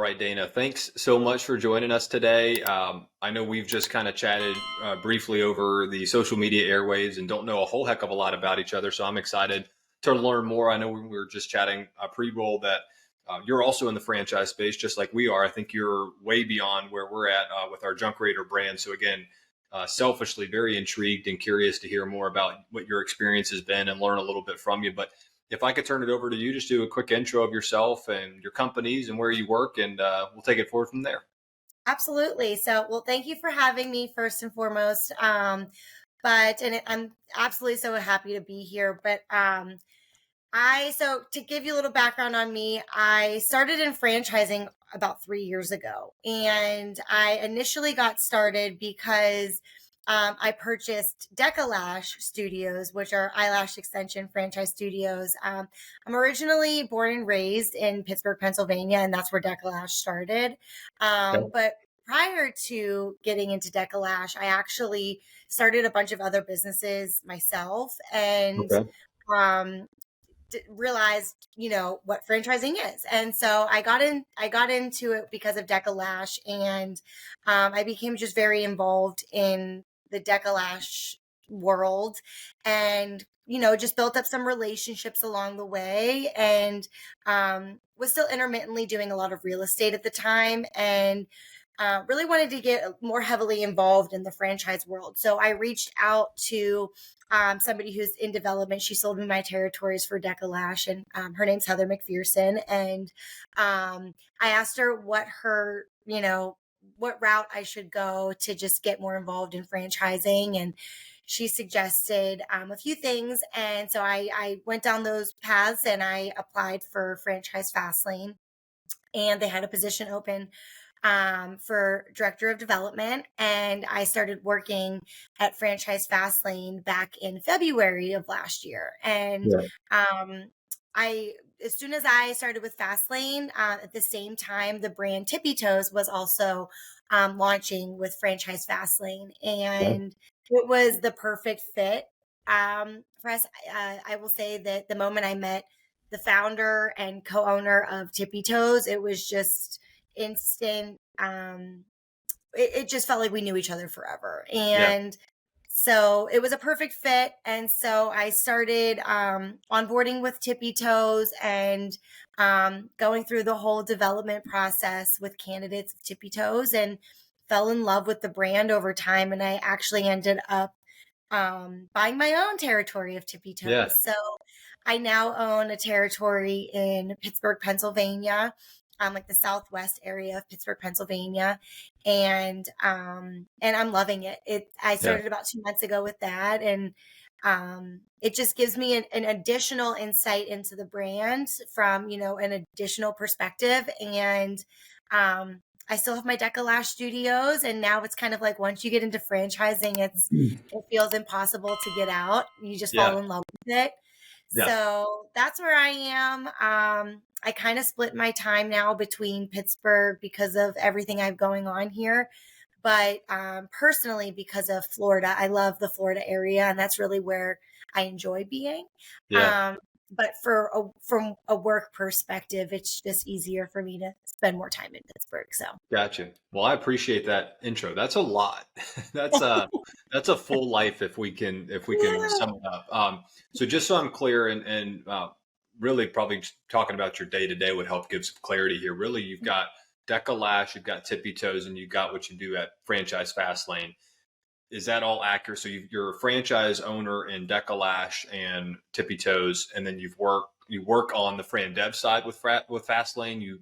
right, Dana. Thanks so much for joining us today. I know we've just kind of chatted briefly over the social media airwaves and don't know a whole heck of a lot about each other. So I'm excited to learn more. I know we were just chatting pre-roll that you're also in the franchise space, just like we are. I think you're way beyond where we're at with our Junk Raider brand. So again, selfishly very intrigued and curious to hear more about what your experience has been and learn a little bit from you. But if I could turn it over to you, just do a quick intro of yourself and your companies and where you work, and we'll take it forward from there. Absolutely. So, well, thank you for having me first and foremost. I'm absolutely so happy to be here. So to give you a little background on me, I started in franchising about 3 years ago. And I initially got started because I purchased Decalash Studios, which are eyelash extension franchise studios. I'm originally born and raised in Pittsburgh, Pennsylvania, and that's where Decalash started. But prior to getting into Decalash, I actually started a bunch of other businesses myself and Okay. um, realized, what franchising is. And so I got into it because of Decalash, and I became just very involved in the Decalash world, and just built up some relationships along the way, and was still intermittently doing a lot of real estate at the time, and really wanted to get more heavily involved in the franchise world. So I reached out to somebody who's in development. She sold me my territories for Decalash, and her name's Heather McPherson. And I asked her what what route I should go to just get more involved in franchising. And she suggested a few things. And so I went down those paths and I applied for Franchise FastLane, and they had a position open for director of development. And I started working at Franchise FastLane back in February of last year. And as soon as I started with FastLane, at the same time, the brand Tippi Toes was also launching with Franchise FastLane. And it was the perfect fit for us. I will say that the moment I met the founder and co-owner of Tippi Toes, it was just instant. It just felt like we knew each other forever. And so it was a perfect fit. And so I started onboarding with Tippi Toes and going through the whole development process with candidates of Tippi Toes, and fell in love with the brand over time. And I actually ended up buying my own territory of Tippi Toes. Yeah. So I now own a territory in Pittsburgh, Pennsylvania, like the southwest area of Pittsburgh, Pennsylvania, and I'm loving it. I started about 2 months ago with that, and it just gives me an additional insight into the brand from an additional perspective. And I still have my Decalash studios, and now it's kind of like once you get into franchising, it feels impossible to get out. You just fall in love with it. So that's where I am. I kind of split my time now between Pittsburgh because of everything I have going on here. But personally, because of Florida, I love the Florida area, and that's really where I enjoy being. But from a work perspective, it's just easier for me to spend more time in Pittsburgh. So Gotcha. Well, I appreciate that intro. That's a lot. that's a full life if we can sum it up. So just so I'm clear, and really probably just talking about your day to day would help give some clarity here. Really, you've got Decalash, you've got Tippi Toes, and you've got what you do at Franchise FastLane. Is that all accurate? So you're a franchise owner in Decalash and Tippi Toes, and then you work on the Fran Dev side with FastLane. You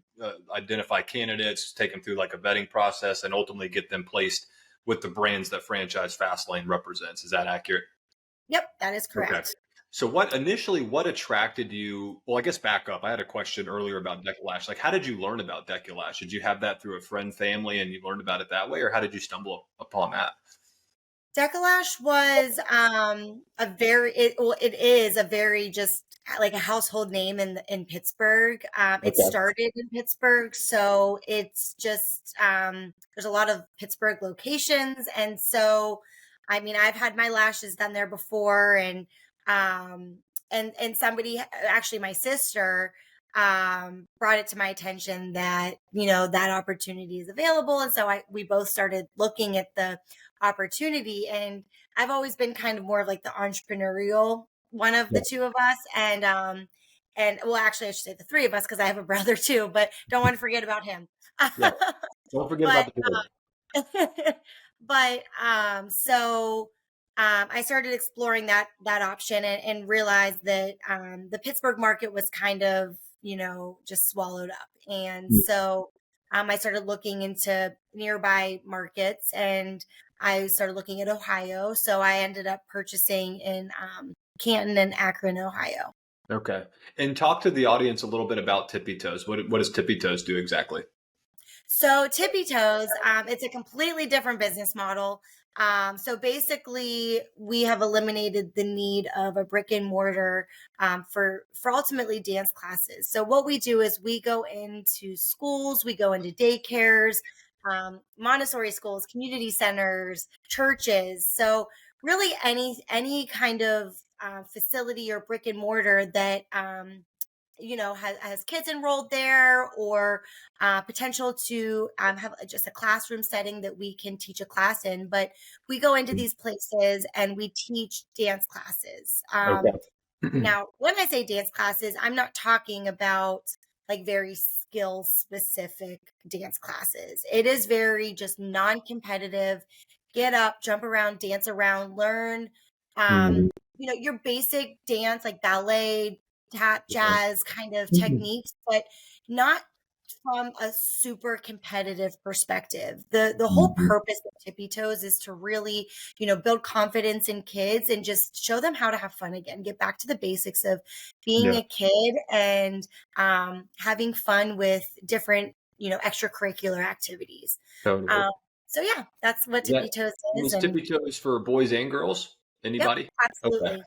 identify candidates, take them through like a vetting process, and ultimately get them placed with the brands that Franchise FastLane represents. Is that accurate? Yep, that is correct. Okay. So what attracted you? Well, I guess back up. I had a question earlier about Decalash. Like, how did you learn about Decalash? Did you have that through a friend, family, and you learned about it that way, or how did you stumble upon that? Decalash was it is a very just like a household name in Pittsburgh. It started in Pittsburgh, so it's just there's a lot of Pittsburgh locations, and so I mean I've had my lashes done there before, and somebody, actually my sister, brought it to my attention that, that opportunity is available. And so we both started looking at the opportunity. And I've always been kind of more of like the entrepreneurial one of the Yeah. two of us. And well, actually, I should say the three of us because I have a brother too, but don't want to forget about him. Yeah. Don't forget about but the kid. but I started exploring that option and realized that the Pittsburgh market was kind of, just swallowed up. And so I started looking into nearby markets, and I started looking at Ohio. So I ended up purchasing in Canton and Akron, Ohio. Okay. And talk to the audience a little bit about Tippi Toes. What does Tippi Toes do exactly? So Tippi Toes, it's a completely different business model. So basically, we have eliminated the need of a brick and mortar for ultimately dance classes. So what we do is we go into schools, we go into daycares, Montessori schools, community centers, churches. So really, any kind of facility or brick and mortar that has kids enrolled there, or potential to have just a classroom setting that we can teach a class in. But we go into these places and we teach dance classes. Okay. Now, when I say dance classes, I'm not talking about like very skill specific dance classes. It is very just non-competitive, get up, jump around, dance around, learn, Mhm. your basic dance like ballet, tap, Yeah. jazz kind of Mhm. techniques, but not from a super competitive perspective. The whole Mhm. purpose of Tippy Toes is to really, build confidence in kids and just show them how to have fun again, get back to the basics of being Yeah. a kid and having fun with different, extracurricular activities. Totally. Um, so yeah, that's what Is that Tippy Toes is. is And Tippy Toes for boys and girls? yep, Anybody? Okay. absolutely.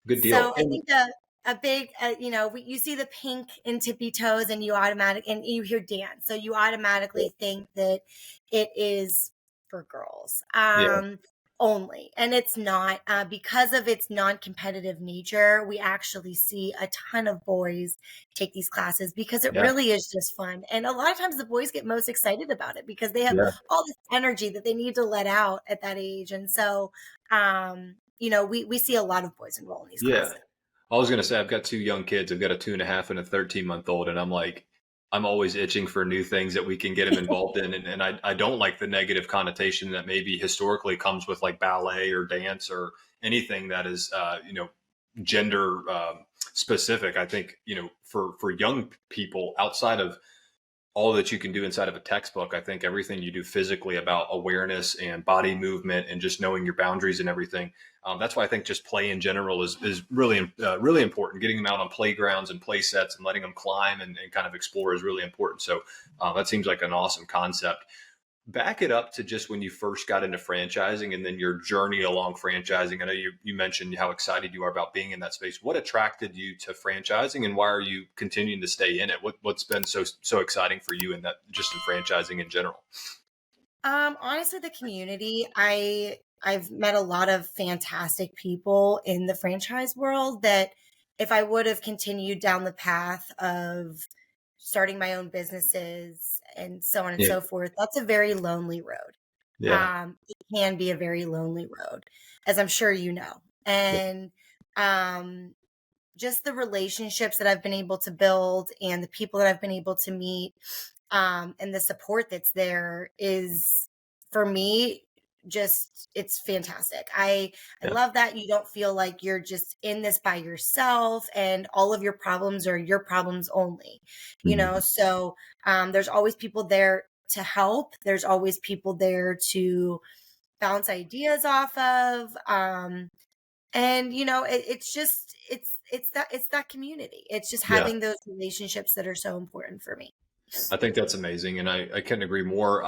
Good deal. So I And think a big, you see the pink in Tippy Toes and and you hear dance. So you automatically think that it is for girls, yeah. only. And it's not, because of its non-competitive nature. We actually see a ton of boys take these classes because it Yeah. really is just fun. And a lot of times the boys get most excited about it because they have Yeah. all this energy that they need to let out at that age. And so, we see a lot of boys enroll in these Yeah. classes. I was gonna say I've got two young kids. I've got a 2.5 and a 13-month-old, and I'm like, I'm always itching for new things that we can get them involved in. And I don't like the negative connotation that maybe historically comes with like ballet or dance or anything that is gender specific. I think, for young people outside of all that you can do inside of a textbook. I think everything you do physically about awareness and body movement and just knowing your boundaries and everything. That's why I think just play in general is really really important. Getting them out on playgrounds and play sets and letting them climb and kind of explore is really important. So that seems like an awesome concept. Back it up to just when you first got into franchising and then your journey along franchising. I know you mentioned how excited you are about being in that space. What attracted you to franchising, and why are you continuing to stay in it? What's been so exciting for you in that, just in franchising in general? Honestly, the community, I've met a lot of fantastic people in the franchise world that if I would have continued down the path of starting my own businesses and so on and Yeah. so forth, that's a very lonely road. Yeah. It can be a very lonely road, as I'm sure you know. Yeah. And um, just the relationships that I've been able to build and the people that I've been able to meet, and the support that's there is, for me, just it's fantastic. I Yeah. love that you don't feel like you're just in this by yourself and all of your problems are your problems only. Mhm. So there's always people there to help. There's always people there to bounce ideas off of. And it's just it's that community. It's just Yeah. having those relationships that are so important for me. I think that's amazing, and I couldn't agree more.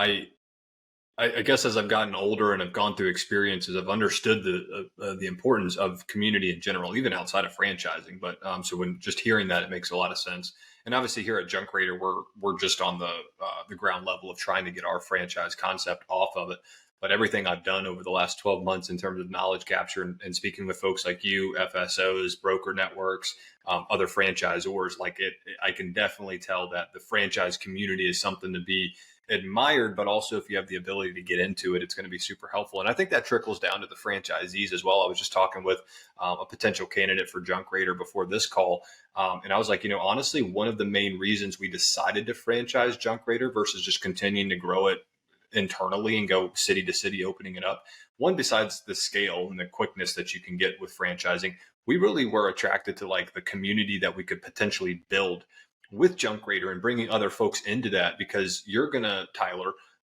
I guess as I've gotten older and I've gone through experiences, I've understood the importance of community in general, even outside of franchising. But so when just hearing that, it makes a lot of sense. And obviously, here at Junk Raider, we're just on the ground level of trying to get our franchise concept off of it. but everything I've done over the last 12 months in terms of knowledge capture and speaking with folks like you, FSOs, broker networks, other franchisors, like I can definitely tell that the franchise community is something to be admired, but also if you have the ability to get into it, it's going to be super helpful. And I think that trickles down to the franchisees as well. I was just talking with a potential candidate for Junk Raider before this call. And I was like, honestly, one of the main reasons we decided to franchise Junk Raider versus just continuing to grow it internally and go city to city opening it up, one, besides the scale and the quickness that you can get with franchising, we really were attracted to like the community that we could potentially build with Junk Raider and bringing other folks into that, because you're gonna, Tyler,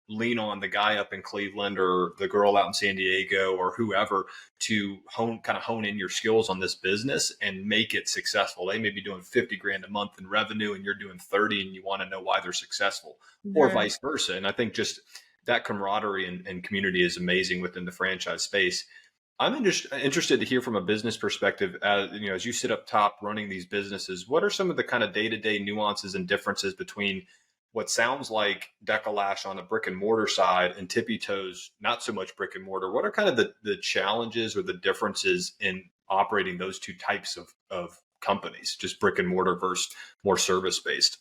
lean on the guy up in Cleveland or the girl out in San Diego or whoever to hone in your skills on this business and make it successful. They may be doing 50 grand a month in revenue and you're doing 30 and you want to know why they're successful, or vice versa. And I think just that camaraderie and community is amazing within the franchise space. I'm interested to hear from a business perspective, as you sit up top running these businesses, what are some of the kind of day-to-day nuances and differences between what sounds like Decalash on the brick and mortar side and Tippi Toes, not so much brick and mortar? What are kind of the challenges or the differences in operating those two types of companies, just brick and mortar versus more service-based?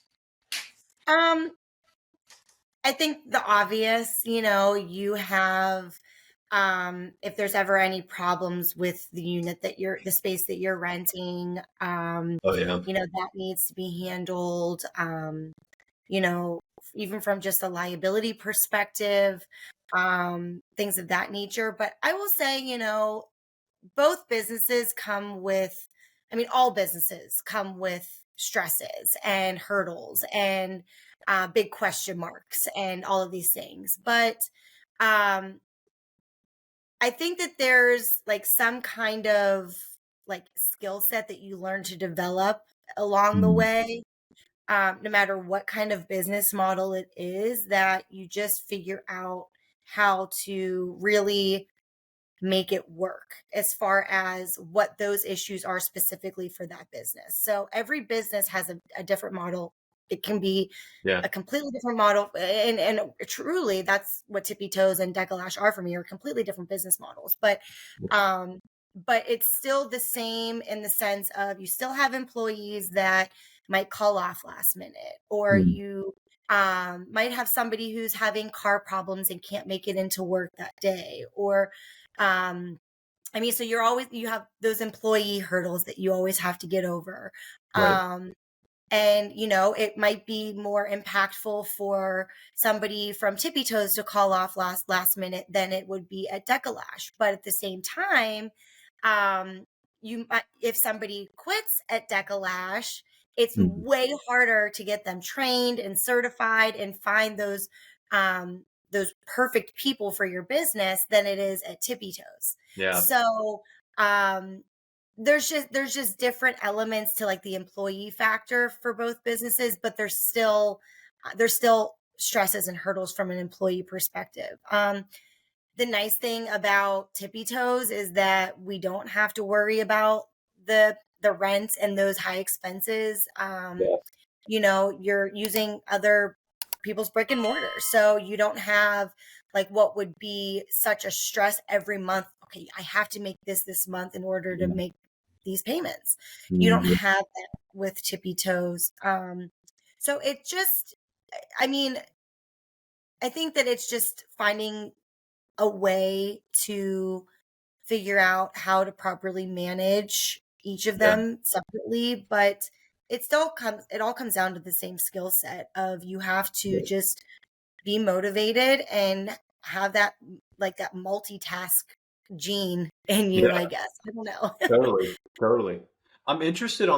I think the obvious, you have, if there's ever any problems with the unit the space that you're renting, Oh yeah. that needs to be handled, even from just a liability perspective, things of that nature. But I will say, both businesses all businesses come with stresses and hurdles and big question marks and all of these things. But I think that there's like some kind of like skill set that you learn to develop along the way, no matter what kind of business model it is, that you just figure out how to really make it work as far as what those issues are specifically for that business. So every business has a different model. It can be a completely different model. And truly, that's what Tippi Toes and Decalash are for me, are completely different business models. But it's still the same in the sense of you still have employees that might call off last minute, or you might have somebody who's having car problems and can't make it into work that day, or so you have those employee hurdles that you always have to get over. Right. And, it might be more impactful for somebody from Tippi Toes to call off last minute than it would be at Decalash. But at the same time, if somebody quits at Decalash, it's way harder to get them trained and certified and find those perfect people for your business than it is at Tippi Toes. Yeah. So, there's just different elements to like the employee factor for both businesses, but there's still stresses and hurdles from an employee perspective. The nice thing about Tippi Toes is that we don't have to worry about the rent and those high expenses. You're using other people's brick and mortar, so you don't have like what would be such a stress every month. Okay, I have to make this month in order to make these payments. You don't have that with Tippi Toes. So it just, I think that it's just finding a way to figure out how to properly manage each of them separately, but it all comes down to the same skill set of you have to just be motivated and have that multitask gene in you, I guess. I don't know. Totally. I'm interested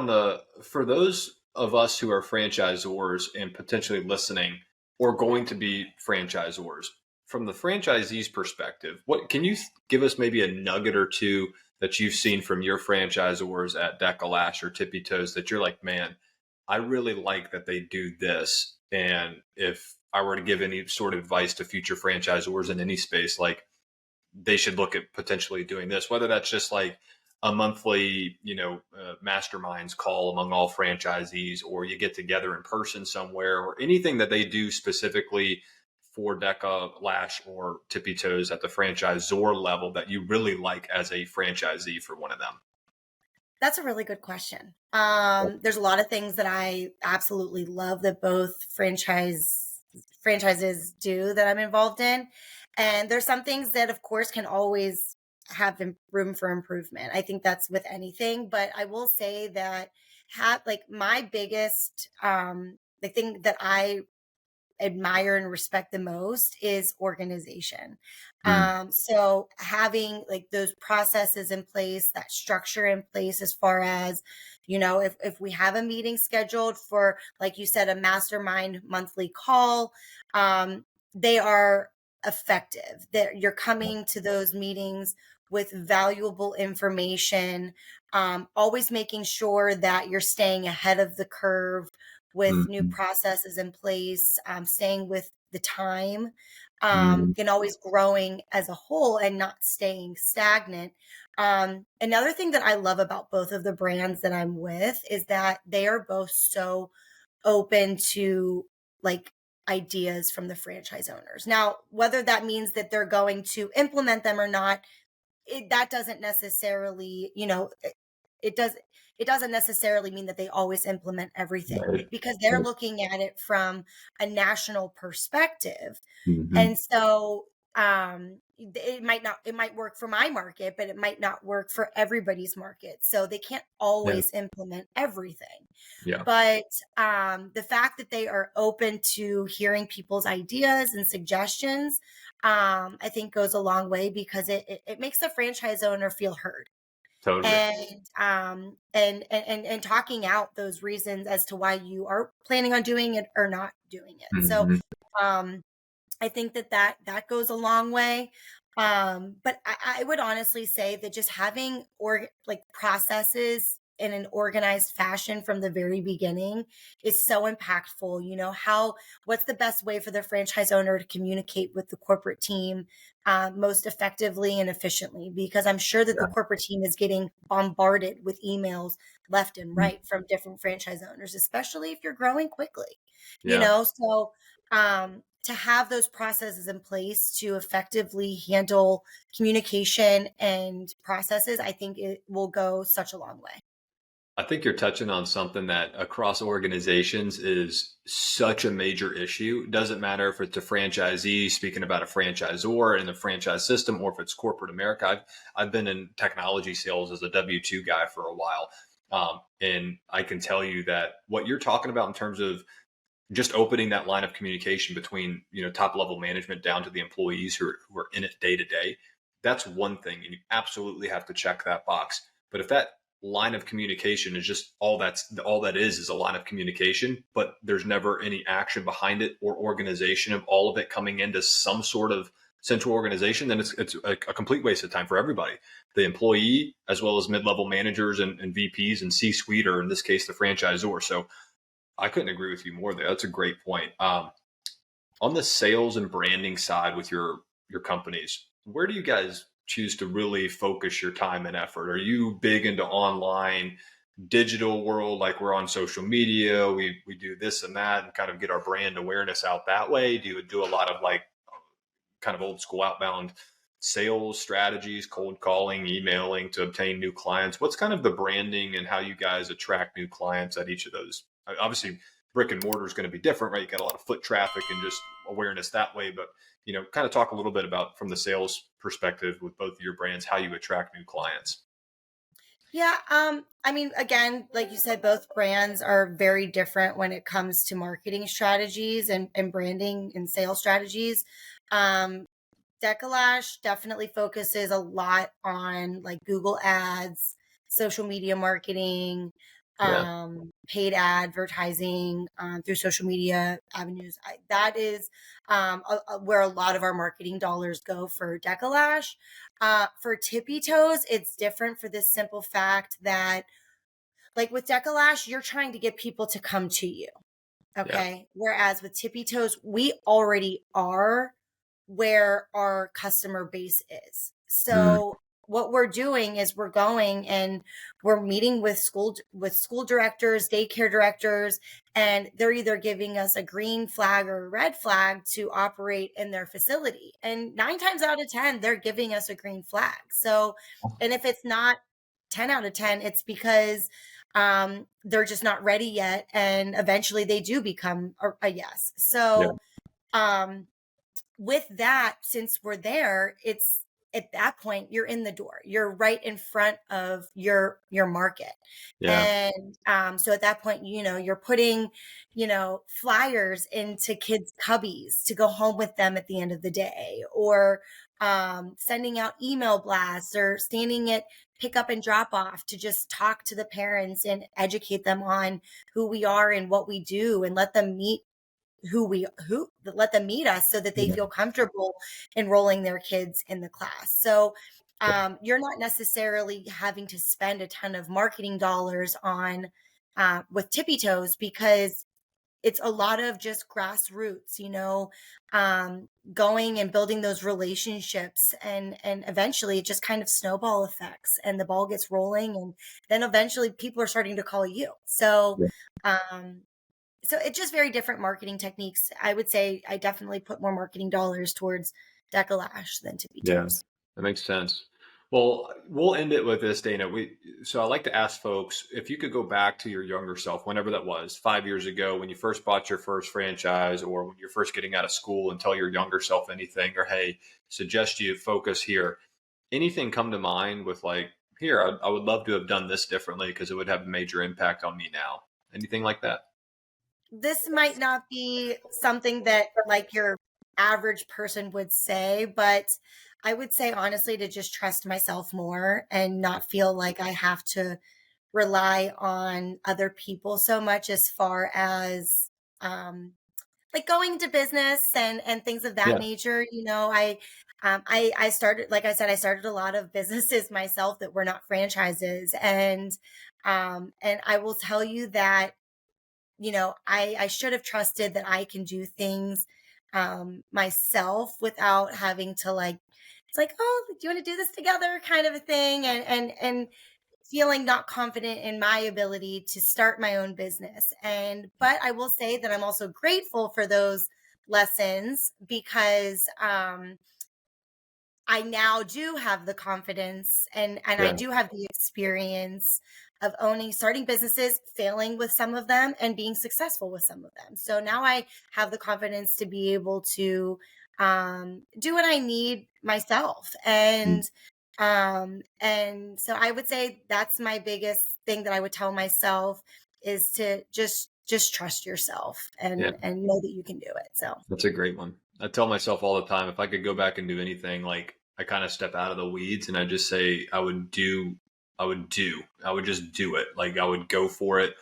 for those of us who are franchisors and potentially listening or going to be franchisors, from the franchisee's perspective, what can you give us maybe a nugget or two that you've seen from your franchisors at Decalash or Tippi Toes that you're like, man, I really like that they do this. And if I were to give any sort of advice to future franchisors in any space, like they should look at potentially doing this, whether that's just like a monthly, masterminds call among all franchisees, or you get together in person somewhere, or anything that they do specifically for Deca Lash or Tippy Toes at the franchisor level that you really like as a franchisee for one of them? That's a really good question. There's a lot of things that I absolutely love that both franchises do that I'm involved in. And there's some things that of course can always have room for improvement. I think that's with anything, but I will say that have like my biggest the thing that I admire and respect the most is organization. Mm, So having like those processes in place, that structure in place, as far as, if we have a meeting scheduled for, like you said, a mastermind monthly call, they are effective. That you're coming to those meetings with valuable information, always making sure that you're staying ahead of the curve with new mm, processes in place, staying with the time, mm, and always growing as a whole and not staying stagnant. Another thing that I love about both of the brands that I'm with is that they are both so open to like ideas from the franchise owners. Now, whether that means that they're going to implement them or not, that doesn't necessarily, it does it doesn't necessarily mean that they always implement everything right, because they're right. looking at it from a national perspective. Mhm. And so it might work for my market, but it might not work for everybody's market. So they can't Yeah, always implement everything. yeah. But the fact that they are open to hearing people's ideas and suggestions, I think goes a long way because it makes the franchise owner feel heard, Totally. and talking out those reasons as to why you are planning on doing it or not doing it. So Mhm. um I think that goes a long way. But I would honestly say that just having like processes in an organized fashion from the very beginning is so impactful. What's the best way for the franchise owner to communicate with the corporate team most effectively and efficiently? Because I'm sure that the Yeah, corporate team is getting bombarded with emails left and mm, right from different franchise owners, especially if you're growing quickly. yeah. So to have those processes in place to effectively handle communication and processes, I think it will go such a long way. I think you're touching on something that across organizations is such a major issue. It doesn't matter if it's a franchisee speaking about a franchisor in the franchise system or if it's corporate America. I've been in technology sales as a W-2 guy for a while. And I can tell you that what you're talking about in terms of just opening that line of communication between, top level management down to the employees who are in it day to day, that's one thing, and you absolutely have to check that box. But if that line of communication is just all that is a line of communication, but there's never any action behind it or organization of all of it coming into some sort of central organization, then it's a complete waste of time for everybody, the employee as well as mid-level managers and VPs and C-suite, or in this case the franchisor. So I couldn't agree with you more there. That's a great point. On the sales and branding side with your companies, where do you guys choose to really focus your time and effort? Are you big into online digital world, like we're on social media, we do this and that and kind of get our brand awareness out that way? Do you do a lot of like kind of old school outbound sales strategies, cold calling, emailing to obtain new clients? What's kind of the branding and how you guys attract new clients at each of those? Obviously, brick and mortar is going to be different, right? You got a lot of foot traffic and just awareness that way, but kind of talk a little bit about from the sales perspective with both of your brands, how you attract new clients. Yeah, I mean, again, like you said, both brands are very different when it comes to marketing strategies and branding and sales strategies. Um, Decalash definitely focuses a lot on like Google ads, social media marketing, Yeah. paid advertising through social media avenues. That is where a lot of our marketing dollars go for Decalash. For Tippy Toes, it's different for this simple fact that, like with Decalash, you're trying to get people to come to you. Yeah. Okay. Whereas with Tippy Toes, we already are where our customer base is. Mm, So what we're doing is we're going and we're meeting with school directors, daycare directors, and they're either giving us a green flag or a red flag to operate in their facility. And 9 times out of 10, they're giving us a green flag. So, and if it's not 10 out of 10, it's because they're just not ready yet. And eventually they do become a yes. Yeah. So, with that, since we're there, it's at that point you're in the door. You're right in front of your market. Yeah. And so at that point, you're putting, flyers into kids' cubbies to go home with them at the end of the day, or sending out email blasts, or standing at pick up and drop off to just talk to the parents and educate them on who we are and what we do, and let them meet let them meet us so that they Yeah. feel comfortable enrolling their kids in the class. So you're not necessarily having to spend a ton of marketing dollars on with Tippy Toes, because it's a lot of just grassroots, going and building those relationships, and eventually it just kind of snowball effects, and the ball gets rolling, and then eventually people are starting to call you. So Yeah. um so it's just very different marketing techniques. I would say I definitely put more marketing dollars towards Decalash than Tippy Yeah, Toes. that makes sense. Well, we'll end it with this, Dana. So I like to ask folks if you could go back to your younger self, whenever that was, 5 years ago, when you first bought your first franchise, or when you're first getting out of school, and tell your younger self anything, or hey, suggest you focus here. Anything come to mind with like, here, I would love to have done this differently because it would have a major impact on me now. Anything like that? This might not be something that like your average person would say, but I would say honestly to just trust myself more and not feel like I have to rely on other people so much, as far as like going into business and things of that Yeah. nature. I started, like I said, I started a lot of businesses myself that were not franchises, and I will tell you that I should have trusted that I can do things myself without having to, like, it's like, oh, do you want to do this together, kind of a thing, and feeling not confident in my ability to start my own business. But I will say that I'm also grateful for those lessons, because I now do have the confidence, and I Yeah. do have the experience of starting businesses, failing with some of them, and being successful with some of them. So now I have the confidence to be able to do what I need myself. Mm. And so I would say that's my biggest thing that I would tell myself, is to just trust yourself Yeah. and know that you can do it. So That's a great one. I tell myself all the time, if I could go back and do anything, like I kind of step out of the weeds and I just say I would just do it. Like I would go for it.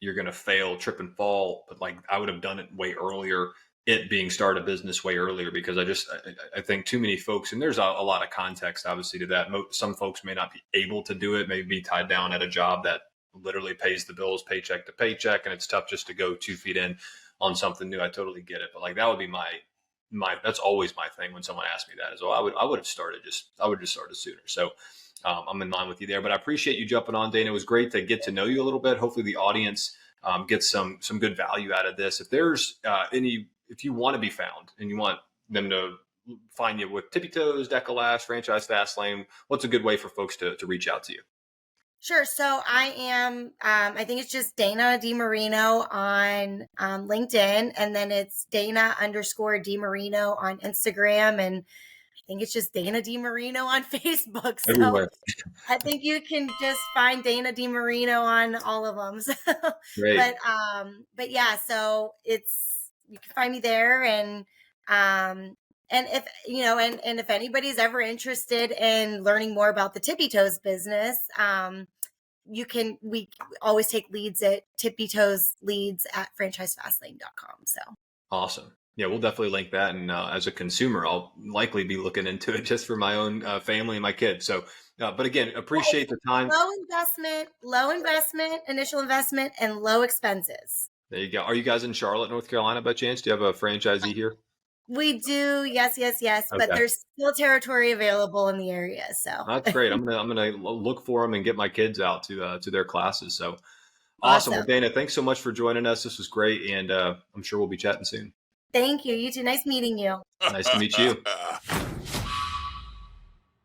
You're going to fail, trip and fall, but like I would have done it way earlier. It being start a business way earlier, because I think too many folks, and there's a lot of context obviously to that. Some folks may not be able to do it, may be tied down at a job that literally pays the bills paycheck to paycheck, and it's tough just to go 2 feet in on something new. I totally get it, but like that would be my that's always my thing when someone asks me that, is well, I would have started just I would just started sooner. So I'm in line with you there, but I appreciate you jumping on, Dana. It was great to get to know you a little bit. Hopefully the audience gets some good value out of this. If there's if you want to be found and you want them to find you with Tippi Toes, Decalash, Franchise FastLane, what's a good way for folks to reach out to you? sure. So I am, I think it's just Dana DeMarino on LinkedIn, and then it's Dana_DeMarino on Instagram, and I think it's just Dana DeMarino on Facebook. So Everywhere. I think you can just find Dana DeMarino on all of them. So, Great. but yeah, so you can find me there, and if and if anybody's ever interested in learning more about the Tippy Toes business, we always take leads at Tippy Toes leads at franchisefastlane.com. So Awesome. Yeah, we'll definitely link that. And as a consumer, I'll likely be looking into it just for my own family and my kids. So, but again, yeah, appreciate it's the time. low investment, initial investment, and low expenses. There you go. Are you guys in Charlotte, North Carolina by chance? Do you have a franchisee here? We do, yes, yes, yes, but Okay. there's still territory available in the area. So That's great. I'm gonna look for them and get my kids out to their classes. So awesome. Well, awesome. Dana, thanks so much for joining us. This was great, and I'm sure we'll be chatting soon. Thank you. You too. Nice meeting you. Nice to meet you.